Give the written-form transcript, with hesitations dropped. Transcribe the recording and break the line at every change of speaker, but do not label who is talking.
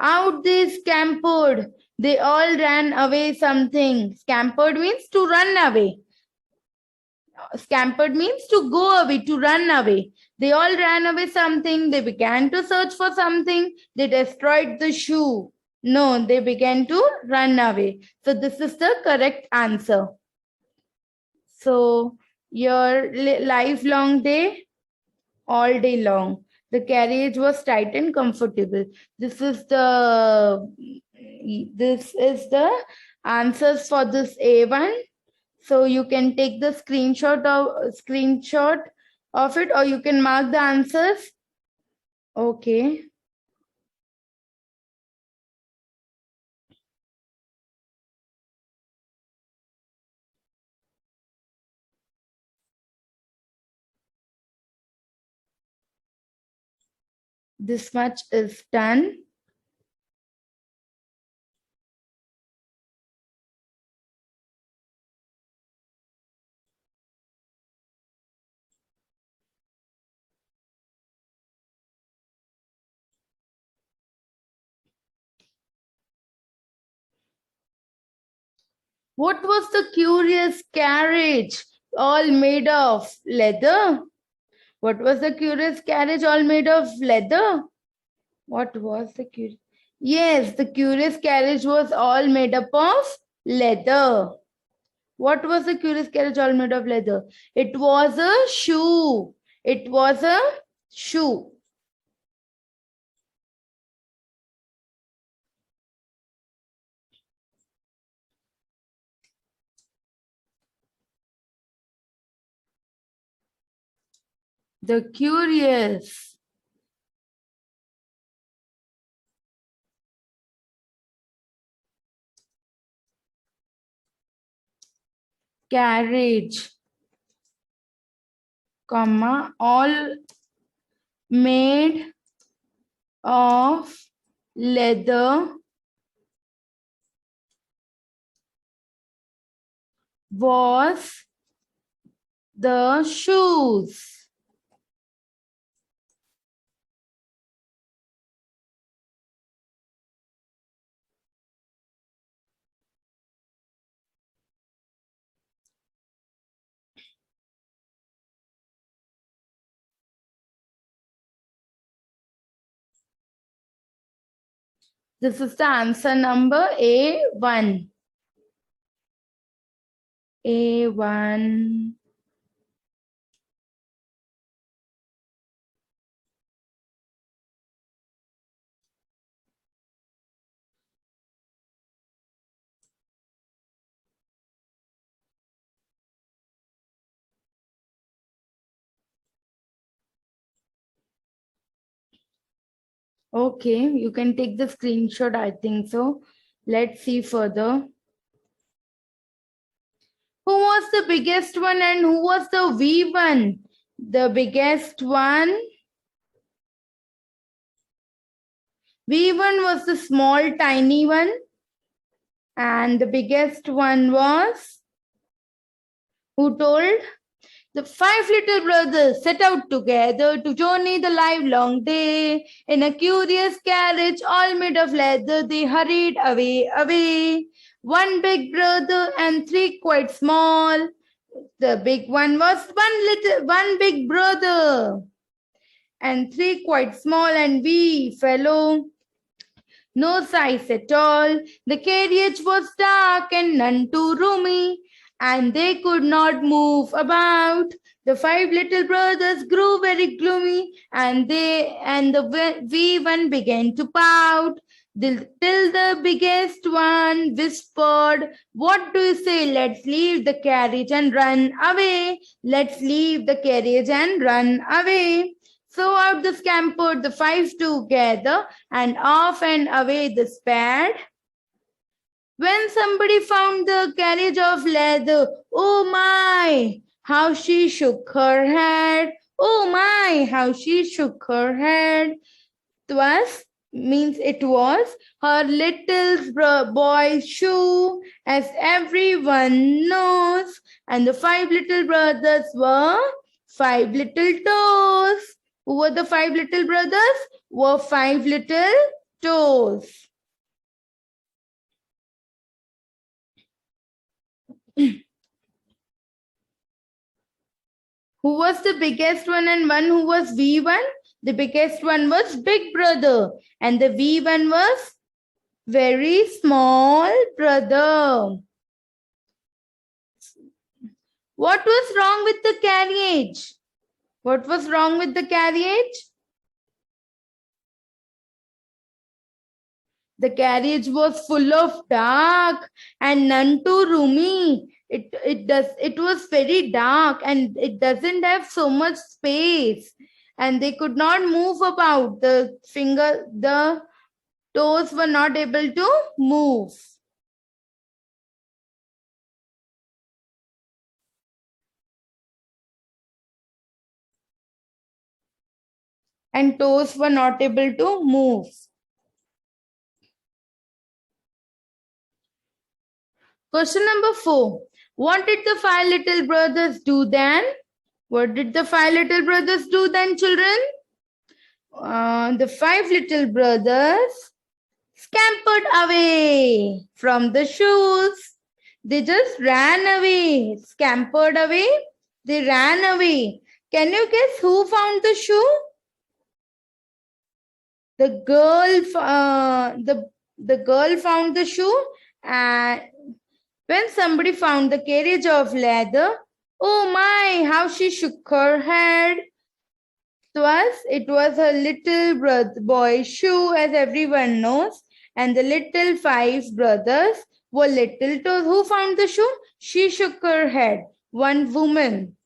Out they scampered. They all ran away something. Scampered means to run away. Scampered means to go away, to run away. They all ran away something. They began to search for something. They destroyed the shoe. No, they began to run away. So this is the correct answer. So your lifelong day, all day long. The carriage was tight and comfortable. This is the answers for this A1. So you can take the screenshot of it, or you can mark the answers. Okay. This much is done. What was the curious carriage all made of leather? What was the curious carriage all made of leather? What was the curious? Yes, the curious carriage was all made up of leather. What was the curious carriage all made of leather? It was a shoe. It was a shoe. The curious carriage, comma, all made of leather was the shoes. This is the answer number A1. A1. Okay, you can take the screenshot, I think so. Let's see further. Who was the biggest one and who was the V1? The biggest one. V1 was the small, tiny one. And the biggest one was, who told? The 5 little brothers set out together to journey the livelong day. In a curious carriage, all made of leather, they hurried away, away. One big brother and 3 quite small. The big one was one big brother, and 3 quite small, and wee fellow, no size at all. The carriage was dark and none too roomy, and they could not move about. The 5 little brothers grew very gloomy, and the wee one began to pout. Till the biggest one whispered, "What do you say? Let's leave the carriage and run away. Let's leave the carriage and run away." So out they scampered, the 5 together, and off and away they sped. When somebody found the carriage of leather, oh my, how she shook her head. Oh my, how she shook her head. It was her little boy's shoe, as everyone knows. And the 5 little brothers were 5 little toes. Who were the 5 little brothers? Were 5 little toes. Who was the biggest one and one who was V1? The biggest one was big brother and the V1 was very small brother. What was wrong with the carriage? What was wrong with the carriage? The carriage was full of dark and none too roomy. It was very dark and it doesn't have so much space and they could not move about. The toes were not able to move. And toes were not able to move. Question number 4. What did the 5 little brothers do then? What did the 5 little brothers do then, children? The 5 little brothers scampered away from the shoes. They just ran away, scampered away. They ran away. Can you guess who found the shoe? The girl found the shoe, and when somebody found the carriage of leather, oh my, how she shook her head. It was her little boy's shoe, as everyone knows, and the little 5 brothers were little toes. Who found the shoe? She shook her head. One woman.